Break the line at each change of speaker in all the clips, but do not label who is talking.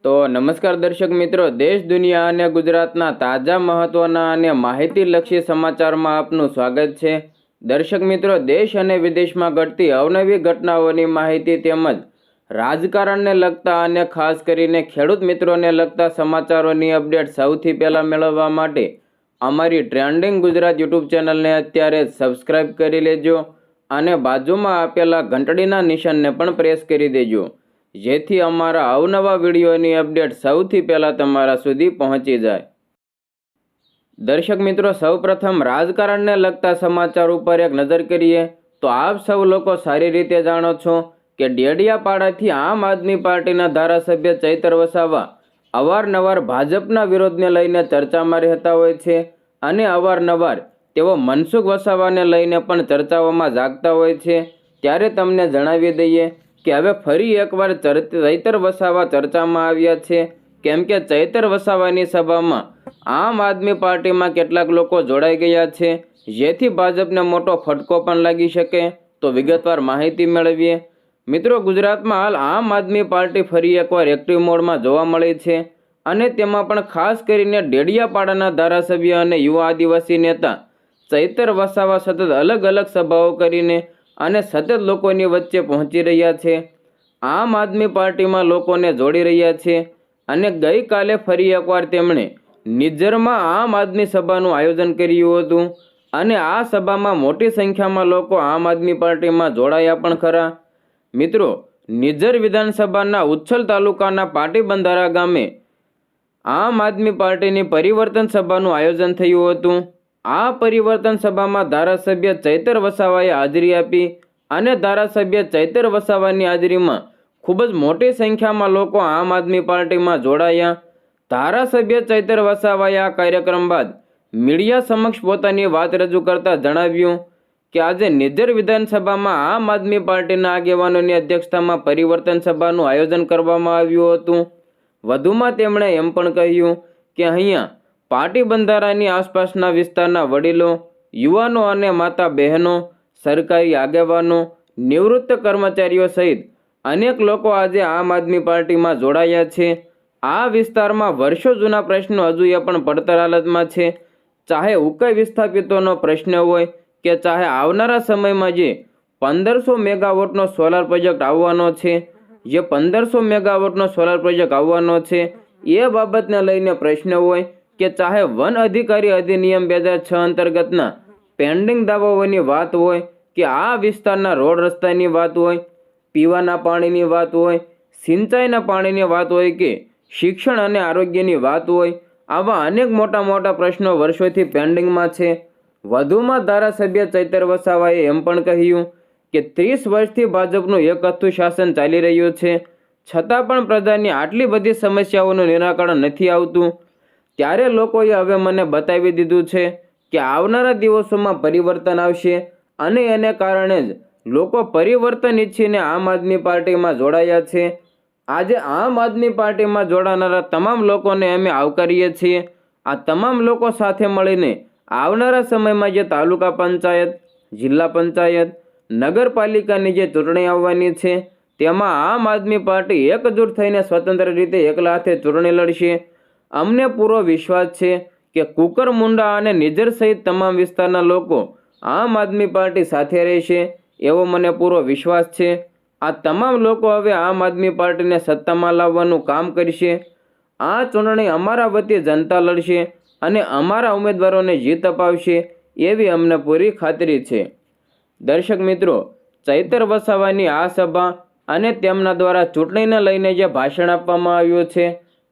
તો નમસ્કાર દર્શક મિત્રો, દેશ દુનિયા અને ગુજરાતના તાજા મહત્વના અને માહિતીલક્ષી સમાચારમાં આપનું સ્વાગત છે। દર્શક મિત્રો, દેશ અને વિદેશમાં ઘટતી અવનવી ઘટનાઓની માહિતી તેમજ રાજકારણને લગતા અને ખાસ કરીને ખેડૂત મિત્રોને લગતા સમાચારોની અપડેટ સૌથી પહેલા મેળવવા માટે અમારી ટ્રેન્ડિંગ ગુજરાત યુટ્યુબ ચેનલને અત્યારે સબસ્ક્રાઇબ કરી લેજો અને બાજુમાં આપેલા ઘંટડીના નિશાનને પણ પ્રેસ કરી દેજો, જેથી અમારા અવનવા વિડીયોની અપડેટ સૌથી પહેલાં તમારા સુધી પહોંચી જાય। દર્શક મિત્રો, સૌપ્રથમ રાજકારણને લગતા સમાચાર ઉપર એક નજર કરીએ તો આપ સૌ લોકો સારી રીતે જાણો છો કે ડેડિયાપાડાથી આમ આદમી પાર્ટીના ધારાસભ્ય ચૈતર વસાવા અવારનવાર ભાજપના વિરોધને લઈને ચર્ચામાં રહેતા હોય છે અને અવારનવાર તેઓ મનસુખ વસાવાને લઈને પણ ચર્ચાઓમાં જાગતા હોય છે। ત્યારે તમને જણાવી દઈએ કે હવે ફરી એકવાર ચૈતર વસાવા ચર્ચામાં આવ્યા છે, કેમ કે ચૈતર વસાવાની સભામાં આમ આદમી પાર્ટીમાં કેટલાક લોકો જોડાઈ ગયા છે, જેથી ભાજપને મોટો ફટકો પણ લાગી શકે। તો વિગતવાર માહિતી મેળવીએ। મિત્રો, ગુજરાતમાં હાલ આમ આદમી પાર્ટી ફરી એકવાર એક્ટિવ મોડમાં જોવા મળી છે અને તેમાં પણ ખાસ કરીને ડેડિયાપાડાના ધારાસભ્ય અને યુવા આદિવાસી નેતા ચૈતર વસાવા સતત અલગ અલગ સભાઓ કરીને અને સતત લોકોની વચ્ચે પહોંચી રહ્યા છે, આમ આદમી પાર્ટીમાં લોકોને જોડી રહ્યા છે અને ગઈકાલે ફરી એકવાર તેમણે નિઝરમાં આમ આદમી સભાનું આયોજન કર્યું હતું અને આ સભામાં મોટી સંખ્યામાં લોકો આમ આદમી પાર્ટીમાં જોડાયા પણ ખરા। મિત્રો, નિઝર વિધાનસભાના ઉચ્છલ તાલુકાના પાટીબંધારા ગામે આમ આદમી પાર્ટીની પરિવર્તન સભાનું આયોજન થયું હતું। આ પરિવર્તન સભામાં ધારાસભ્ય ચૈતર વસાવાએ હાજરી આપી અને ધારાસભ્ય ચૈતર વસાવાની હાજરીમાં ખૂબ જ મોટી સંખ્યામાં લોકો આમ આદમી પાર્ટીમાં જોડાયા। ધારાસભ્ય ચૈતર વસાવાએ આ કાર્યક્રમ બાદ મીડિયા સમક્ષ પોતાની વાત રજૂ કરતા જણાવ્યું કે આજે નિઝર વિધાનસભામાં આમ આદમી પાર્ટીના આગેવાનોની અધ્યક્ષતામાં પરિવર્તન સભાનું આયોજન કરવામાં આવ્યું હતું। વધુમાં તેમણે એમ પણ કહ્યું કે અહીંયા પાટીબંધારાની આસપાસના વિસ્તારના વડીલો, યુવાનો અને માતા બહેનો, સરકારી આગેવાનો, નિવૃત્ત કર્મચારીઓ સહિત અનેક લોકો આજે આમ આદમી પાર્ટીમાં જોડાયા છે। આ વિસ્તારમાં વર્ષો જૂના પ્રશ્નો હજુ પણ પડતર હાલતમાં છે, ચાહે ઉકાઈ વિસ્થાપિતોનો પ્રશ્ન હોય કે ચાહે આવનારા સમયમાં જે 1500 મેગાવોટનો સોલાર પ્રોજેક્ટ આવવાનો છે, જે 1500 મેગાવોટનો સોલાર પ્રોજેક્ટ આવવાનો છે એ બાબતને લઈને પ્રશ્ન હોય કે ચાહે વન અધિકારી અધિનિયમ 2006 અંતર્ગતના પેન્ડિંગ દાવાઓની વાત હોય કે આ વિસ્તારના રોડ રસ્તાની વાત હોય, પીવાના પાણીની વાત હોય, સિંચાઈના પાણીની વાત હોય કે શિક્ષણ અને આરોગ્યની વાત હોય, આવા અનેક મોટા મોટા પ્રશ્નો વર્ષોથી પેન્ડિંગમાં છે। વધુમાં ધારાસભ્ય ચૈતર વસાવાએ એમ પણ કહ્યું કે 30 વર્ષથી ભાજપનું એકહથ્થું શાસન ચાલી રહ્યું છે, છતાં પણ પ્રજાની આટલી બધી સમસ્યાઓનું નિરાકરણ નથી આવતું। ત્યારે લોકોએ હવે મને બતાવી દીધું છે કે આવનારા દિવસોમાં પરિવર્તન આવશે અને એને કારણે જ લોકો પરિવર્તન ઈચ્છીને આમ આદમી પાર્ટીમાં જોડાયા છે। આજે આમ આદમી પાર્ટીમાં જોડાનારા તમામ લોકોને અમે આવકારીએ છીએ। આ તમામ લોકો સાથે મળીને આવનારા સમયમાં જે તાલુકા પંચાયત, જિલ્લા પંચાયત, નગરપાલિકાની જે ચૂંટણી આવવાની છે તેમાં આમ આદમી પાર્ટી એકજૂટ થઈને સ્વતંત્ર રીતે એકલા હાથે ચૂંટણી લડશે। અમને પૂરો વિશ્વાસ છે કે કુકરમુંડા અને નિઝર સહિત તમામ વિસ્તારના લોકો આમ આદમી પાર્ટી સાથે રહેશે, એવો મને પૂરો વિશ્વાસ છે। આ તમામ લોકો હવે આમ આદમી પાર્ટીને સત્તામાં લાવવાનું કામ કરશે। આ ચૂંટણી અમારા વતી જનતા લડશે અને અમારા ઉમેદવારોને જીત અપાવશે, એવી અમને પૂરી ખાતરી છે। દર્શક મિત્રો, ચૈતર વસાવાની આ સભા અને તેમના દ્વારા ચૂંટણીને લઈને જે ભાષણ આપવામાં આવ્યું છે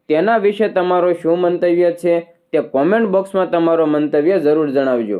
તેના વિશે તમારો શું મંતવ્ય છે તે કોમેન્ટ બોક્સમાં તમારો મંતવ્ય જરૂર જણાવજો।